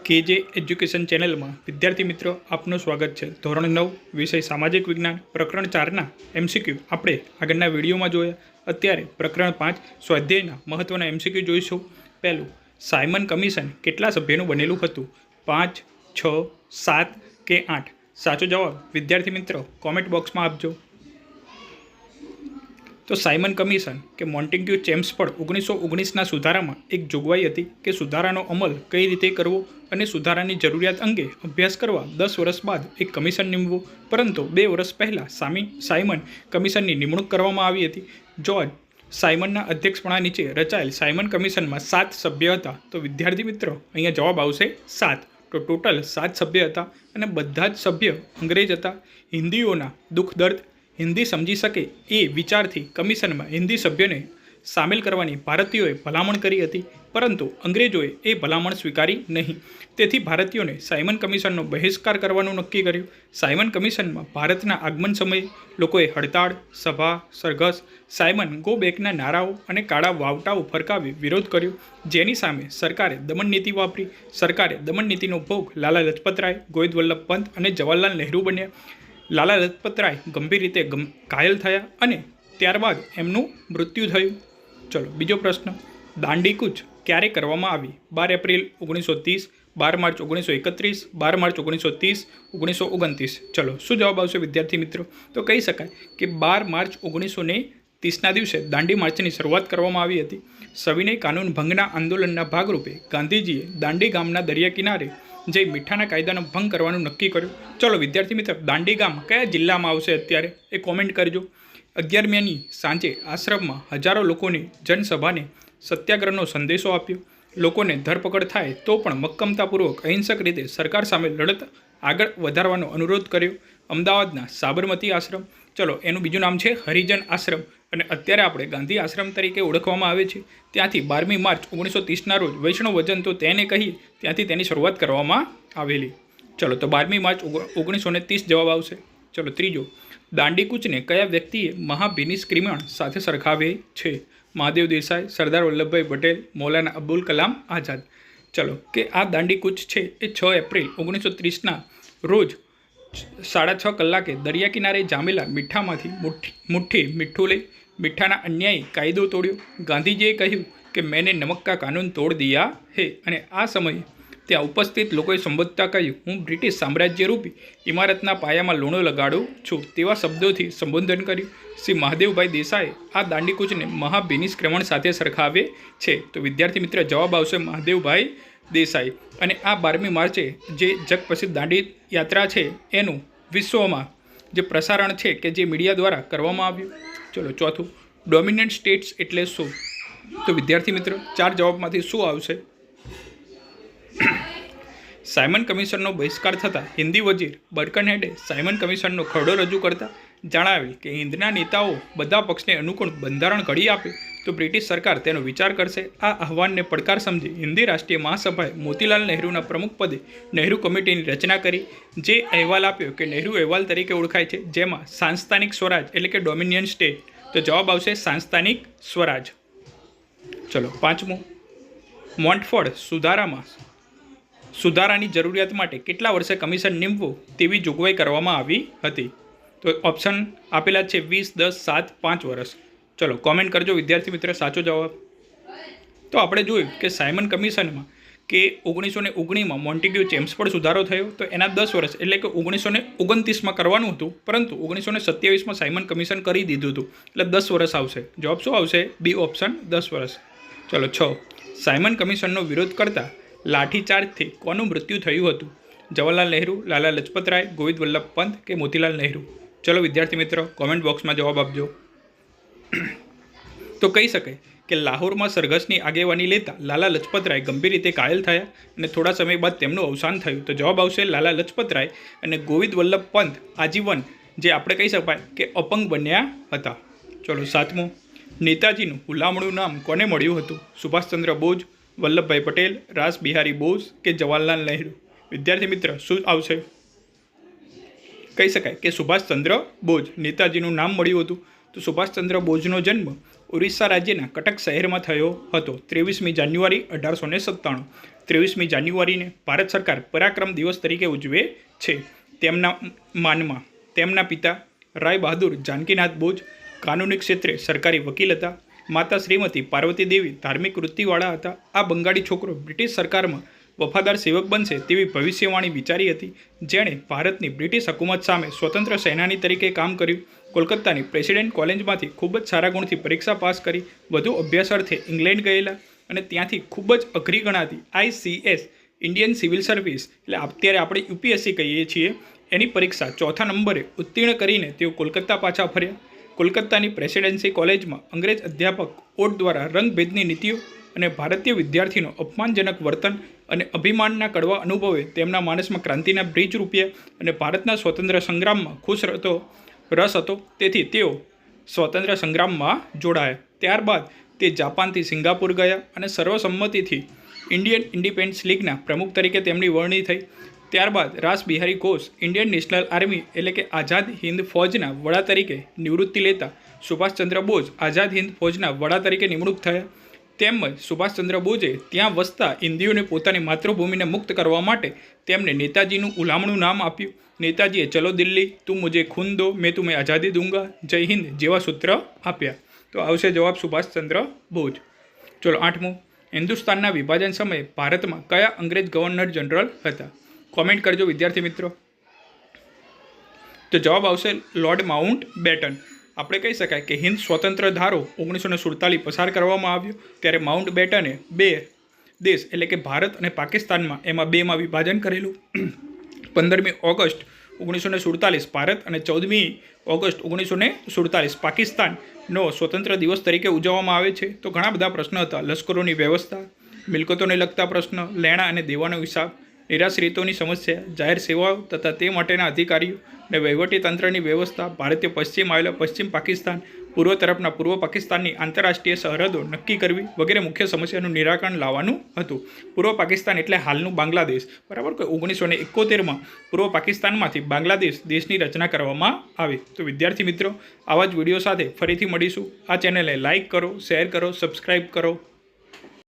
કેજે એજ્યુકેશન ચેનલમાં વિદ્યાર્થી મિત્રો આપનું સ્વાગત છે। ધોરણ 9 વિષય સામાજિક વિજ્ઞાન પ્રકરણ 4ના એમસીક્યુ આપણે આગળના વિડીયોમાં જોયા। અત્યારે પ્રકરણ 5 સ્વાધ્યાયના મહત્વના એમસીક્યુ જોઈશું। પહેલું, સાયમન કમિશન કેટલા સભ્યોનું બનેલું હતું? 5, 6, 7 કે 8? સાચો જવાબ વિદ્યાર્થી મિત્રો કોમેન્ટ બોક્સમાં આપજો। તો સાયમન કમિશન કે મોન્ટેગ્યુ ચેમ્સફોર્ડ 1919ના સુધારામાં એક જોગવાઈ હતી કે સુધારાનો અમલ કઈ રીતે કરવો અને સુધારાની જરૂરિયાત અંગે અભ્યાસ કરવા 10 વર્ષ બાદ એક કમિશન નીમવું, પરંતુ 2 વર્ષ પહેલાં સાયમન કમિશનની નિમણૂક કરવામાં આવી હતી। જ્યોર્જ સાયમનના અધ્યક્ષપણા નીચે રચાયેલ સાયમન કમિશનમાં 7 સભ્ય હતા। તો વિદ્યાર્થી મિત્રો અહીંયા જવાબ આવશે 7। તો ટોટલ 7 સભ્ય હતા અને બધા જ સભ્ય અંગ્રેજ હતા। હિન્દીઓના દુઃખ દર્દ હિન્દી સમજી શકે એ વિચારથી કમિશનમાં હિન્દી સભ્યને સામેલ કરવાની ભારતીયોએ ભલામણ કરી હતી, પરંતુ અંગ્રેજોએ એ ભલામણ સ્વીકારી નહીં। તેથી ભારતીયોને સાયમન કમિશનનો બહિષ્કાર કરવાનું નક્કી કર્યું। સાયમન કમિશનમાં ભારતના આગમન સમયે લોકોએ હડતાળ, સભા, સરઘસ, સાયમન ગો બેકના નારાઓ અને કાળા વાવટાઓ ફરકાવી વિરોધ કર્યો, જેની સામે સરકારે દમન નીતિ વાપરી। સરકારે દમન નીતિનો ભોગ લાલા લજપતરાય, ગોવિંદ વલ્લભ પંત અને જવાહરલાલ નહેરુ બન્યા। લાલા લજપતરાય ગંભીર રીતે ઘાયલ થયા અને ત્યારબાદ એમનું મૃત્યુ થયું। ચલો બીજો પ્રશ્ન, દાંડી કૂચ ક્યારે કરવામાં આવી? 12 એપ્રિલ 1930, 12 માર્ચ 1931, 12 માર્ચ 1930, 1929? ચલો શું જવાબ આવશે વિદ્યાર્થી મિત્રો? તો કહી શકાય કે 12 માર્ચ 1930ના દિવસે દાંડી માર્ચની શરૂઆત કરવામાં આવી હતી। સવિનય કાનૂન ભંગના આંદોલનના ભાગરૂપે ગાંધીજીએ દાંડી ગામના દરિયા કિનારે જે મીઠાના કાયદાનો ભંગ કરવાનું નક્કી કર્યું। ચલો વિદ્યાર્થી મિત્રો, દાંડી ગામ કયા જિલ્લામાં આવશે અત્યારે એ કોમેન્ટ કરજો। 11 મેની સાંજે આશ્રમમાં હજારો લોકોની જનસભાને સત્યાગ્રહનો સંદેશો આપ્યો। લોકોને ધરપકડ થાય તો પણ મક્કમતાપૂર્વક અહિંસક રીતે સરકાર સામે લડત આગળ વધારવાનો અનુરોધ કર્યો। અમદાવાદના સાબરમતી આશ્રમ, ચલો એનું બીજું નામ છે હરિજન આશ્રમ અને અત્યારે આપણે ગાંધી આશ્રમ તરીકે ઓળખવામાં આવે છે। ત્યાંથી 12મી માર્ચ 1930ના રોજ વૈષ્ણવ વજન તો તેને કહીએ ત્યાંથી તેની શરૂઆત કરવામાં આવેલી। ચલો તો 12મી માર્ચ 1930 જવાબ આવશે। ચલો ત્રીજો, દાંડી કૂચને કયા વ્યક્તિએ મહાભિનિષ્ક્રિમણ સાથે સરખાવે છે? મહાદેવ દેસાઈ, સરદાર વલ્લભભાઈ પટેલ, મૌલાના અબુલ કલામ આઝાદ? ચલો કે આ દાંડી કૂચ છે એ 6 એપ્રિલ 1930ના રોજ 6:30 કલાકે દરિયા કિનારે જામેલા મીઠામાંથી મુઠ્ઠી મીઠું લઈ મીઠાના અન્યાયી કાયદો તોડ્યો। ગાંધીજીએ કહ્યું કે મેને નમક કા કાનૂન તોડ દિયા હે, અને આ સમયે ત્યાં ઉપસ્થિત લોકોએ સંબોધતા કહ્યું, હું બ્રિટિશ સામ્રાજ્યરૂપી ઇમારતના પાયામાં લૂણો લગાડું છું, તેવા શબ્દોથી સંબોધન કર્યું। શ્રી મહાદેવભાઈ દેસાઈએ આ દાંડીકૂચને મહાભિનિષ્ક્રમણ સાથે સરખાવે છે। તો વિદ્યાર્થી મિત્ર જવાબ આવશે મહાદેવભાઈ દેસાઈ। અને આ 12મી માર્ચે જે જગપ્રસિદ્ધ દાંડી યાત્રા છે એનું વિશ્વમાં જે પ્રસારણ છે કે જે મીડિયા દ્વારા કરવામાં આવ્યું। ચલો ચોથું, ડોમિનન્ટ સ્ટેટ્સ એટલે શું? તો વિદ્યાર્થી મિત્રો 4 જવાબમાંથી શું આવશે? સાયમન કમિશનનો બહિષ્કાર થતાં હિન્દી વજીર બર્કનહેડે સાયમન કમિશનનો ખરડો રજૂ કરતા જણાવેલ કે હિન્દના નેતાઓ બધા પક્ષને અનુકૂળ બંધારણ ઘડી આપે તો બ્રિટિશ સરકાર તેનો વિચાર કરશે। આ આહવાનને પડકાર સમજી હિન્દી રાષ્ટ્રીય મહાસભાએ મોતીલાલ નહેરુના પ્રમુખ પદે નહેરુ કમિટીની રચના કરી, જે અહેવાલ આપ્યો કે નહેરુ અહેવાલ તરીકે ઓળખાય છે, જેમાં સાંસ્થાનિક સ્વરાજ એટલે કે ડોમિનિયન સ્ટેટ, તો જવાબ આવશે સાંસ્થાનિક સ્વરાજ। ચલો પાંચમું, મોન્ટફોર્ડ સુધારાની જરૂરિયાત માટે કેટલા વર્ષે કમિશન નીમવું તેવી જોગવાઈ કરવામાં આવી હતી? તો ઓપ્શન આપેલા છે 20, 10, 7, 5 વર્ષ। ચલો કોમેન્ટ કરજો વિદ્યાર્થી મિત્ર સાચો જવાબ। તો આપણે જોયું કે સાયમન કમિશનમાં કે 1919માં મોન્ટેગ્યુ ચેમ્સફોર્ડ સુધારો થયો, તો એના 10 વર્ષ એટલે કે 1929માં કરવાનું હતું, પરંતુ 1927માં સાયમન કમિશન કરી દીધું હતું, એટલે 10 વર્ષ આવશે। જવાબ શું આવશે? બી ઓપ્શન 10 વર્ષ। ચલો 6, સાયમન કમિશનનો વિરોધ કરતા લાઠીચાર્જથી કોનું મૃત્યુ થયું હતું? જવાહરલાલ નહેરુ, લાલા લજપતરાય, ગોવિંદ વલ્લભ પંત કે મોતીલાલ નહેરુ? ચલો વિદ્યાર્થી મિત્રો કોમેન્ટ બોક્સમાં જવાબ આપજો। તો કહી શકાય કે લાહોરમાં સરઘસની આગેવાની લેતા લાલા લજપતરાય ગંભીર રીતે ઘાયલ થયા અને થોડા સમય બાદ તેમનું અવસાન થયું। તો જવાબ આવશે લાલા લજપતરાય અને ગોવિંદ વલ્લભ પંત આજીવન જે આપણે કહી શકાય કે અપંગ બન્યા હતા। ચલો 7મું, નેતાજીનું હુલામણું નામ કોને મળ્યું હતું? સુભાષચંદ્ર બોઝ, વલ્લભભાઈ પટેલ, રાસ બિહારી બોઝ કે જવાહરલાલ નહેરુ? વિદ્યાર્થી મિત્ર શું આવશે? કહી શકાય કે સુભાષચંદ્ર બોઝ નેતાજીનું નામ મળ્યું હતું। તો સુભાષચંદ્ર બોઝનો જન્મ ઓરિસ્સા રાજ્યના કટક શહેરમાં થયો હતો 23મી જાન્યુઆરી 1897. 23મી જાન્યુઆરીને ભારત સરકાર પરાક્રમ દિવસ તરીકે ઉજવે છે. તેમના માનમાં તેમના પિતા રાય બહાદુર જાનકીનાથ બોઝ કાનૂની ક્ષેત્રે સરકારી વકીલ હતા. માતા શ્રીમતી પાર્વતી દેવી ધાર્મિક વૃત્તિવાળા હતા. આ બંગાળી છોકરો બ્રિટિશ સરકારમાં વફાદાર સેવક બનશે તેવી ભવિષ્યવાણી વિચારી હતી. જેણે ભારતની બ્રિટિશ હુકુમત સામે સ્વતંત્ર સેનાની તરીકે કામ કર્યું. કોલકાતાની પ્રેસિડેન્ટ કોલેજમાંથી ખૂબ જ સારા ગુણથી પરીક્ષા પાસ કરી વધુ અભ્યાસ અર્થે ઇંગ્લેન્ડ ગયેલા અને ત્યાંથી ખૂબ જ અઘરી ગણાતી ICS ઇન્ડિયન સિવિલ સર્વિસ એટલે અત્યારે આપણે UPSC કહીએ છીએ એની પરીક્ષા 4થા નંબરે ઉત્તીર્ણ કરીને તેઓ કોલકાતા પાછા ફર્યા. કોલકાતાની પ્રેસિડેન્સી કોલેજમાં અંગ્રેજ અધ્યાપક ઓટ દ્વારા રંગભેદની નીતિઓ અને ભારતીય વિદ્યાર્થીનો અપમાનજનક વર્તન અને અભિમાનના કડવા અનુભવે તેમના માનસમાં ક્રાંતિના બ્રિજ રૂપ્યા અને ભારતના સ્વતંત્ર સંગ્રામમાં રસ હતો. તેથી તેઓ સ્વતંત્ર સંગ્રામમાં જોડાયા. ત્યારબાદ તે જાપાનથી સિંગાપુર ગયા અને સર્વસંમતિથી ઇન્ડિયન ઇન્ડિપેન્ડન્સ લીગના પ્રમુખ તરીકે તેમની વરણી થઈ. ત્યારબાદ રાસ બિહારી ઘોષ ઇન્ડિયન નેશનલ આર્મી એટલે કે આઝાદ હિન્દ ફૌજના વડા તરીકે નિવૃત્તિ લેતા સુભાષચંદ્ર બોઝ આઝાદ હિન્દ ફૌજના વડા તરીકે નિમણૂક થયા. તેમજ સુભાષચંદ્ર બોઝે ત્યાં વસતા હિન્દીઓને પોતાની માતૃભૂમિને મુક્ત કરવા માટે તેમને નેતાજીનું ઉલામણું નામ આપ્યું. નેતાજીએ ચલો દિલ્હી, તું મુझे ખૂન દો, મેં તુમ્हें આઝાદી દૂંગા, જય હિન્દ જેવા સૂત્ર આપ્યા. તો આવશે જવાબ સુભાષચંદ્ર બોઝ. ચલો 8મું, હિન્દુસ્તાનના વિભાજન સમયે ભારતમાં કયા અંગ્રેજ ગવર્નર જનરલ હતા? કોમેન્ટ કરજો વિદ્યાર્થી મિત્રો. તો જવાબ આવશે લોર્ડ માઉન્ટ બેટન. આપણે કહી શકાય કે હિન્દ સ્વતંત્ર ધારો 1947 પસાર કરવામાં આવ્યો ત્યારે માઉન્ટ બેટને 2 દેશ એટલે કે ભારત અને પાકિસ્તાનમાં એમાં 2માં વિભાજન કરેલું. 15મી ઓગસ્ટ 1947 ભારત અને 14મી ઓગસ્ટ 1947 પાકિસ્તાનનો સ્વતંત્ર દિવસ તરીકે ઉજવવામાં આવે છે. તો ઘણા બધા પ્રશ્નો હતા. લશ્કરોની વ્યવસ્થા, મિલકતોને લગતા પ્રશ્ન, લેણા અને દેવાનો હિસાબ, નિરાશ્રિતોની સમસ્યા, જાહેર સેવાઓ તથા તે માટેના અધિકારીઓ અને વહીવટી તંત્રની વ્યવસ્થા, ભારતીય પશ્ચિમ આવેલા પશ્ચિમ પાકિસ્તાન, પૂર્વ તરફના પૂર્વ પાકિસ્તાનની આંતરરાષ્ટ્રીય સરહદો નક્કી કરવી વગેરે મુખ્ય સમસ્યાનું નિરાકરણ લાવવાનું હતું. પૂર્વ પાકિસ્તાન એટલે હાલનું બાંગ્લાદેશ, બરાબર કે 1971માં પૂર્વ પાકિસ્તાનમાંથી બાંગ્લાદેશ દેશની રચના કરવામાં આવી. તો વિદ્યાર્થી મિત્રો, આવા જ વિડીયો સાથે ફરીથી મળીશું. આ ચેનલને લાઇક કરો, શેર કરો, સબસ્ક્રાઈબ કરો.